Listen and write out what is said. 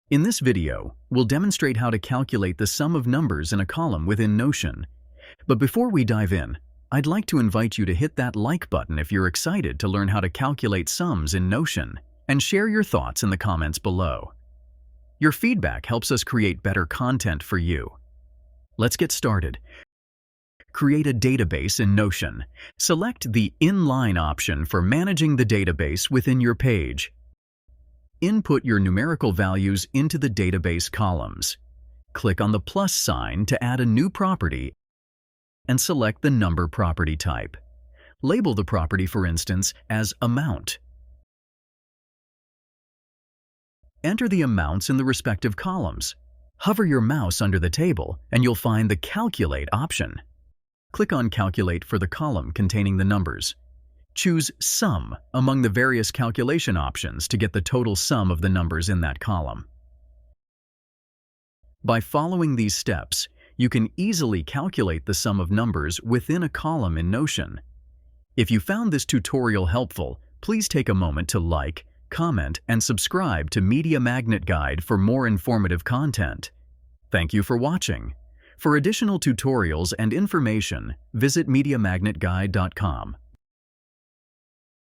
In this video, we'll demonstrate how to calculate the sum of numbers in a column within Notion. But before we dive in, I'd like to invite you to hit that like button if you're excited to learn how to calculate sums in Notion, and share your thoughts in the comments below. Your feedback helps us create better content for you. Let's get started. Create a database in Notion. Select the Inline option for managing the database within your page. Input your numerical values into the database columns. Click on the plus sign to add a new property and select the number property type. Label the property, for instance, as amount. Enter the amounts in the respective columns. Hover your mouse under the table and you'll find the Calculate option. Click on Calculate for the column containing the numbers. Choose Sum among the various calculation options to get the total sum of the numbers in that column. By following these steps, you can easily calculate the sum of numbers within a column in Notion. If you found this tutorial helpful, please take a moment to like, comment, and subscribe to Media Magnet Guide for more informative content. Thank you for watching. For additional tutorials and information, visit MediaMagnetGuide.com.